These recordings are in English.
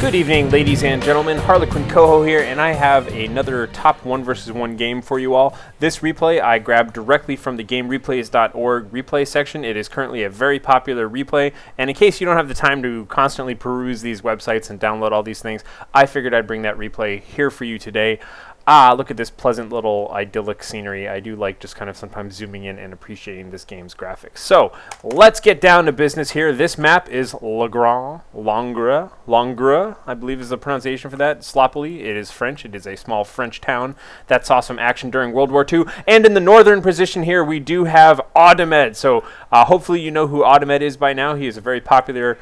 Good evening, ladies and gentlemen. HarlequinCoHO here, and I have another top 1 versus 1 game for you all. This replay I grabbed directly from the GameReplays.org replay section. It is currently a very popular replay, and in case you don't have the time to constantly peruse these websites and download all these things, I figured I'd bring that replay here for you today. Look at this pleasant little idyllic scenery. I do like just kind of sometimes zooming in and appreciating this game's graphics. So, let's get down to business here. This map is Langres, I believe is the pronunciation for that. Sloppily, it is French. It is a small French town that saw some action during World War II. And in the northern position here, we do have Audemed. So, hopefully you know who Audemed is by now. He is a very popular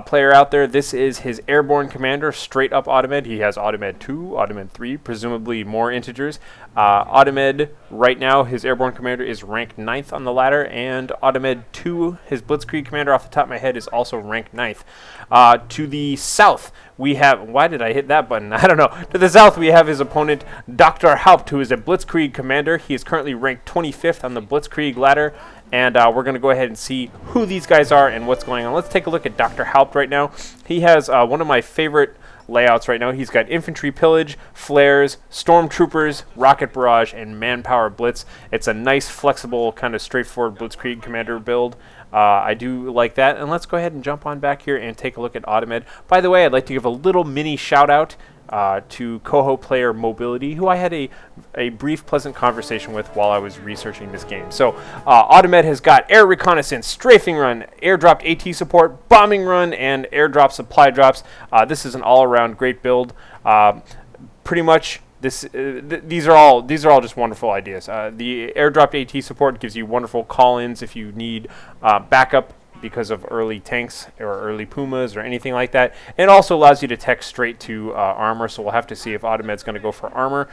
player out there. This is his airborne commander, straight up Audemed. He has Audemed 2, Audemed 3, presumably more integers. Audemed, right now, his airborne commander is ranked 9th on the ladder, and Audemed 2, his Blitzkrieg commander, off the top of my head, is also ranked 9th. To the south, we have, why did I hit that button? I don't know. To the south, we have his opponent, DoktorHaupt, who is a Blitzkrieg commander. He is currently ranked 25th on the Blitzkrieg ladder. And we're going to go ahead and see who these guys are and what's going on. Let's take a look at DoktorHaupt right now. He has one of my favorite layouts right now. He's got infantry pillage, flares, stormtroopers, rocket barrage, and manpower blitz. It's a nice, flexible, kind of straightforward Blitzkrieg commander build. I do like that. And let's go ahead and jump on back here and take a look at Audemed. By the way, I'd like to give a little mini shout out to Coho player Mobility, who I had a brief, pleasant conversation with while I was researching this game. So, Audemed has got air reconnaissance, strafing run, airdropped AT support, bombing run, and airdrop supply drops. This is an all-around great build. Pretty much, these are all just wonderful ideas. The airdropped AT support gives you wonderful call-ins if you need backup because of early tanks or early Pumas or anything like that. It also allows you to tech straight to armor, so we'll have to see if Audemed's going to go for armor.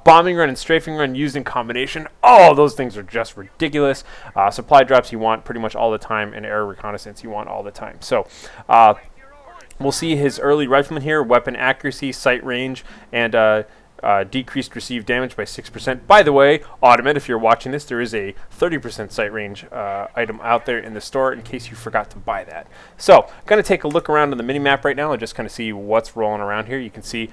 Bombing run and strafing run used in combination. Oh, those things are just ridiculous. Supply drops you want pretty much all the time, and air reconnaissance you want all the time. So, we'll see his early rifleman here, weapon accuracy, sight range, and decreased received damage by 6%. By the way, Audemed, if you're watching this, there is a 30% sight range item out there in the store in case you forgot to buy that. So, I'm going to take a look around on the mini-map right now and just kind of see what's rolling around here. You can see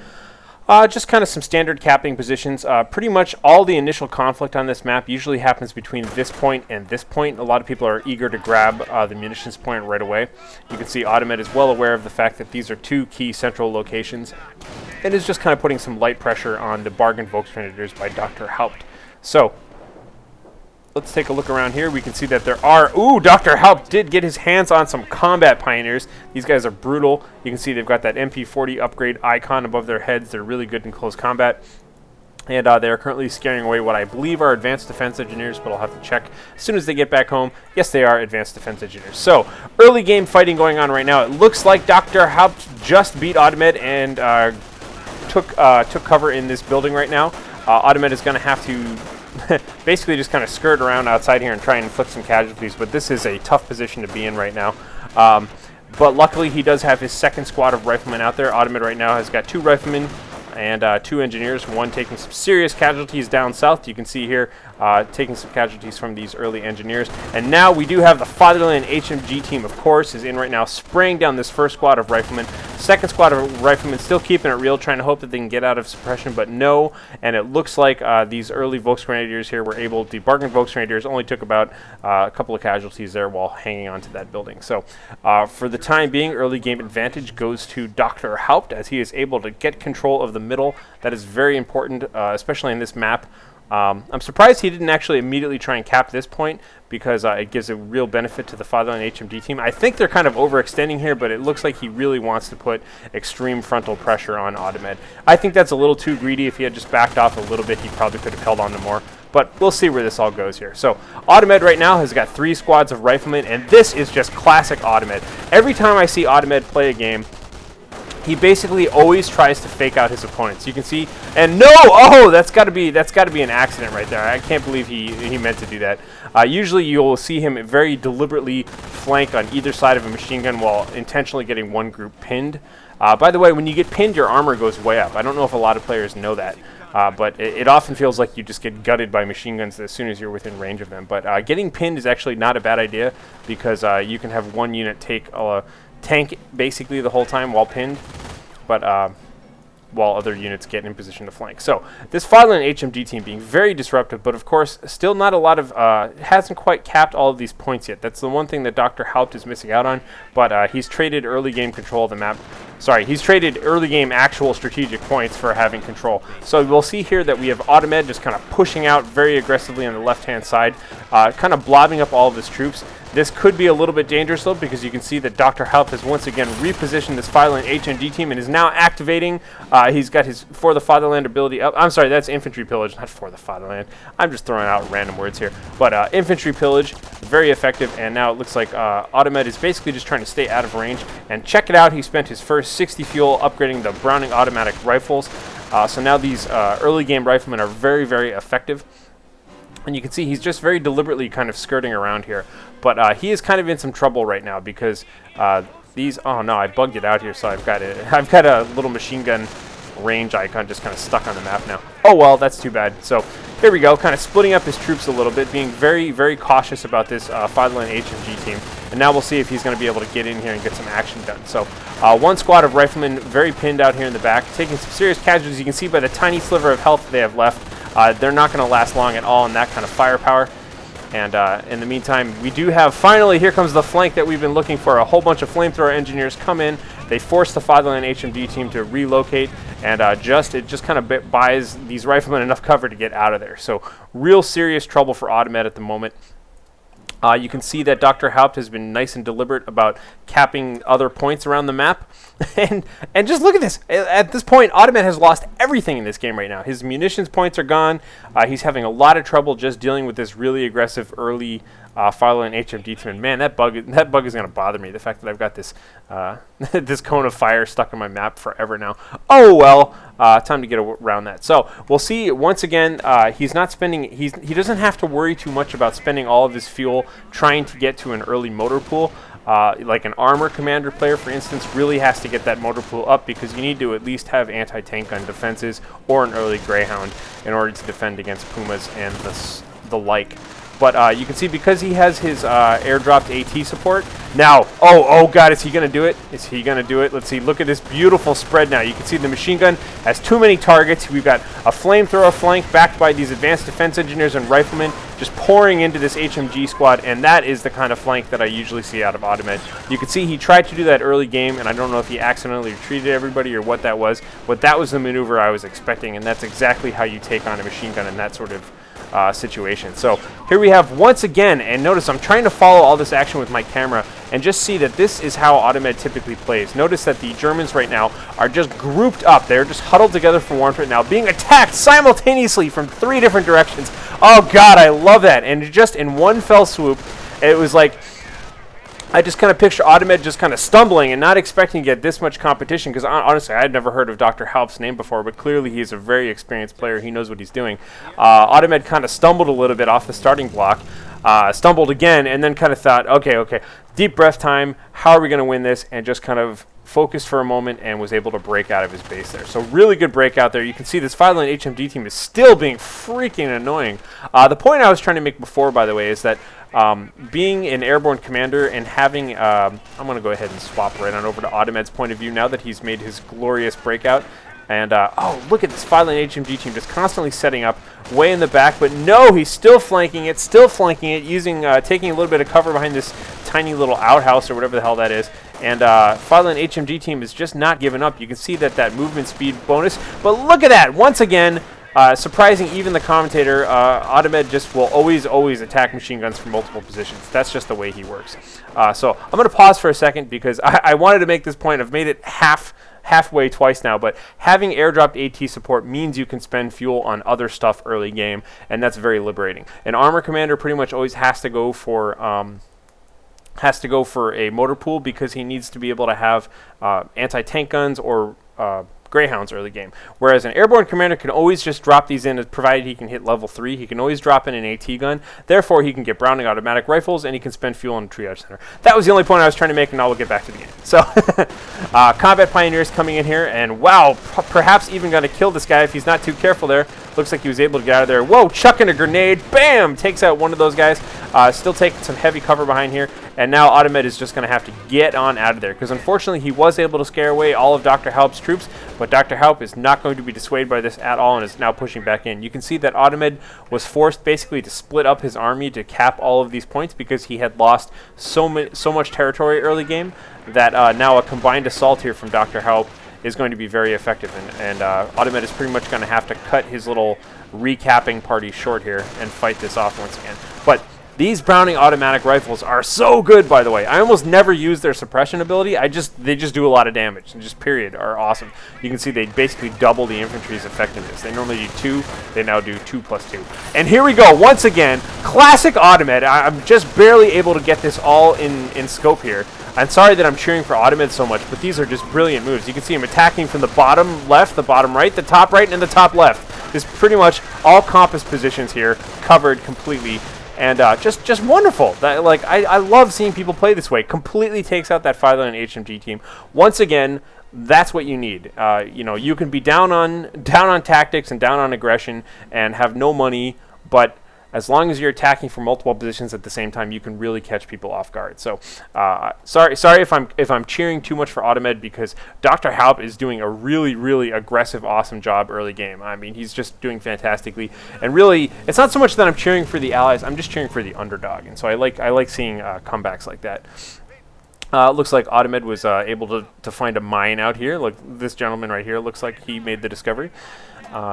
just kind of some standard capping positions. Pretty much all the initial conflict on this map usually happens between this point and this point. A lot of people are eager to grab the munitions point right away. You can see Audemed is well aware of the fact that these are two key central locations, and is just kind of putting some light pressure on the bargain Volksgrenadiers by DoktorHaupt. So, let's take a look around here. We can see that there are... Ooh, DoktorHaupt did get his hands on some combat pioneers. These guys are brutal. You can see they've got that MP40 upgrade icon above their heads. They're really good in close combat. And they're currently scaring away what I believe are advanced defense engineers, but I'll have to check as soon as they get back home. Yes, they are advanced defense engineers. So, early game fighting going on right now. It looks like DoktorHaupt just beat Audemed and took cover in this building right now. Audemed is going to have to basically just kind of skirt around outside here and try and inflict some casualties, but this is a tough position to be in right now. But luckily he does have his second squad of riflemen out there. Audemed right now has got 2 riflemen and 2 engineers, one taking some serious casualties down south. You can see here taking some casualties from these early engineers. And now we do have the Fatherland HMG team, of course, is in right now, spraying down this first squad of riflemen. Second squad of riflemen still keeping it real, trying to hope that they can get out of suppression, but no. And it looks like these early Volksgrenadiers here were able, the bargain Volksgrenadiers only took about a couple of casualties there while hanging on to that building. So for the time being, early game advantage goes to DoktorHaupt as he is able to get control of the middle. That is very important, especially in this map. I'm surprised he didn't actually immediately try and cap this point because it gives a real benefit to the Fatherland HMD team. I think they're kind of overextending here, but it looks like he really wants to put extreme frontal pressure on Audemed. I think that's a little too greedy. If he had just backed off a little bit, he probably could have held on to more. But we'll see where this all goes here. So Audemed right now has got 3 squads of riflemen, and this is just classic Audemed. Every time I see Audemed play a game, he basically always tries to fake out his opponents. You can see, and no, oh, that's got to be an accident right there. I can't believe he meant to do that. Usually you'll see him very deliberately flank on either side of a machine gun while intentionally getting one group pinned. By the way, when you get pinned, your armor goes way up. I don't know if a lot of players know that, but it often feels like you just get gutted by machine guns as soon as you're within range of them. But getting pinned is actually not a bad idea because you can have one unit take a tank basically the whole time while pinned. but while other units get in position to flank. So this fatherland HMG team being very disruptive, but of course still not a lot of, hasn't quite capped all of these points yet. That's the one thing that DoktorHaupt is missing out on, but he's traded early game control of the map. Sorry, he's traded early game actual strategic points for having control. So we'll see here that we have Audemed just kind of pushing out very aggressively on the left-hand side, kind of blobbing up all of his troops. This could be a little bit dangerous, though, because you can see that DoktorHaupt has once again repositioned this Fatherland HMG team and is now activating. He's got his For the Fatherland ability up. I'm sorry, that's Infantry Pillage, not For the Fatherland. I'm just throwing out random words here. But Infantry Pillage, very effective, and now it looks like Audemed is basically just trying to stay out of range. And check it out, he spent his first 60 fuel upgrading the Browning automatic rifles. So now these early game riflemen are very, very effective. And you can see he's just very deliberately kind of skirting around here. But he is kind of in some trouble right now because these... Oh, no, I bugged it out here, so I've got a little machine gun range icon just kind of stuck on the map now. Oh, well, that's too bad. So here we go, kind of splitting up his troops a little bit, being very, very cautious about this Fatherland HMG team. And now we'll see if he's going to be able to get in here and get some action done. So one squad of riflemen very pinned out here in the back, taking some serious casualties. You can see by the tiny sliver of health they have left. They're not going to last long at all in that kind of firepower. And in the meantime, we do have, finally, here comes the flank that we've been looking for. A whole bunch of flamethrower engineers come in. They force the Fatherland HMG team to relocate, and it just kind of buys these riflemen enough cover to get out of there. So real serious trouble for Audemed at the moment. You can see that DoktorHaupt has been nice and deliberate about capping other points around the map. and just look at this. At this point, Audemed has lost everything in this game right now. His munitions points are gone. He's having a lot of trouble just dealing with this really aggressive early Fatherland HMG team. And man, that bug is going to bother me. The fact that I've got this this cone of fire stuck on my map forever now. Oh well, time to get around that. So we'll see once again. He's not spending. He doesn't have to worry too much about spending all of his fuel trying to get to an early motor pool. Like an armor commander player, for instance, really has to get that motor pool up because you need to at least have anti-tank gun defenses or an early Greyhound in order to defend against Pumas and the like. But you can see because he has his airdropped AT support. Now, oh God, is he going to do it? Is he going to do it? Let's see. Look at this beautiful spread now. You can see the machine gun has too many targets. We've got a flamethrower flank backed by these advanced defense engineers and riflemen just pouring into this HMG squad, and that is the kind of flank that I usually see out of Audemed. You can see he tried to do that early game, and I don't know if he accidentally retreated everybody or what that was, but that was the maneuver I was expecting, and that's exactly how you take on a machine gun in that sort of situation. So here we have once again, and notice I'm trying to follow all this action with my camera and just see that this is how Audemed typically plays. Notice that the Germans right now are just grouped up. They're just huddled together for warmth right now, being attacked simultaneously from 3 different directions. Oh God, I love that. And just in one fell swoop, it was like, I just kind of picture Audemed just kind of stumbling and not expecting to get this much competition because honestly, I had never heard of DoktorHaupt's name before, but clearly he's a very experienced player. He knows what he's doing. Audemed kind of stumbled a little bit off the starting block, stumbled again, and then kind of thought, okay, deep breath time. How are we going to win this? And just kind of focused for a moment and was able to break out of his base there. So really good breakout there. You can see this Fatherland HMG team is still being freaking annoying. The point I was trying to make before, by the way, is that being an airborne commander and having, I'm going to go ahead and swap right on over to Audemed's point of view now that he's made his glorious breakout. And, oh, look at this Fatherland HMG team just constantly setting up way in the back. But no, he's still flanking it, using, taking a little bit of cover behind this tiny little outhouse or whatever the hell that is. And Fatherland HMG team is just not giving up. You can see that movement speed bonus. But look at that, once again, surprising even the commentator, Audemed just will always attack machine guns from multiple positions. That's just the way he works. So I'm going to pause for a second because I wanted to make this point. I've made it halfway twice now, but having airdropped AT support means you can spend fuel on other stuff early game, and that's very liberating. An armor commander pretty much always has to go for a motor pool because he needs to be able to have anti-tank guns or Greyhounds early game. Whereas an airborne commander can always just drop these in, provided he can hit level 3. He can always drop in an AT gun. Therefore, he can get Browning automatic rifles, and he can spend fuel on a triage center. That was the only point I was trying to make, and now we'll get back to the game. So, combat pioneers coming in here, and wow, perhaps even going to kill this guy if he's not too careful there. Looks like he was able to get out of there. Whoa, chucking a grenade. Bam! Takes out one of those guys. Still taking some heavy cover behind here. And now Audemed is just going to have to get on out of there, because unfortunately he was able to scare away all of DoktorHaupt's troops, but DoktorHaupt is not going to be dissuaded by this at all and is now pushing back in. You can see that Audemed was forced basically to split up his army to cap all of these points because he had lost so much territory early game that now a combined assault here from DoktorHaupt is going to be very effective, and Audemed is pretty much going to have to cut his little recapping party short here and fight this off once again. But these Browning automatic rifles are so good, by the way. I almost never use their suppression ability. They just do a lot of damage, and just period are awesome. You can see they basically double the infantry's effectiveness. They normally do 2, they now do 2 plus 2. And here we go, once again, classic Audemed. I'm just barely able to get this all in scope here. I'm sorry that I'm cheering for Audemed so much, but these are just brilliant moves. You can see him attacking from the bottom left, the bottom right, the top right, and the top left. There's pretty much all compass positions here covered completely. And just wonderful. I love seeing people play this way. Completely takes out that 5-line HMG team. Once again, that's what you need. You can be down on tactics and down on aggression and have no money, but as long as you're attacking from multiple positions at the same time, you can really catch people off guard. So, sorry if I'm cheering too much for Audemed, because DoktorHaupt is doing a really aggressive, awesome job early game. I mean, he's just doing fantastically. And really, it's not so much that I'm cheering for the allies; I'm just cheering for the underdog. And so I like seeing comebacks like that. Looks like Audemed was able to find a mine out here. Look, this gentleman right here looks like he made the discovery.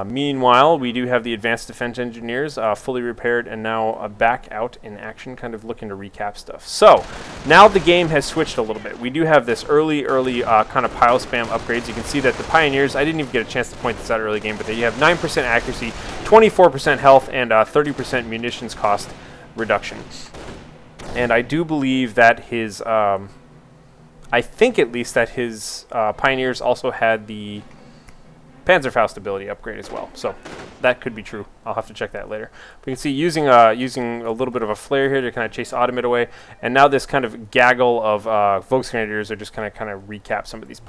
Meanwhile, we do have the advanced defense engineers fully repaired and now back out in action, kind of looking to recap stuff. So, now the game has switched a little bit. We do have this early kind of pile spam upgrades. You can see that the Pioneers, I didn't even get a chance to point this out early game, but they have 9% accuracy, 24% health, and 30% munitions cost reduction. And I do believe that his, I think at least that his Pioneers also had the Panzerfaust ability upgrade as well, so that could be true. I'll have to check that later. But you can see using a little bit of a flare here to kind of chase Audemed away, and now this kind of gaggle of Volksgrenadiers are just kind of recap some of these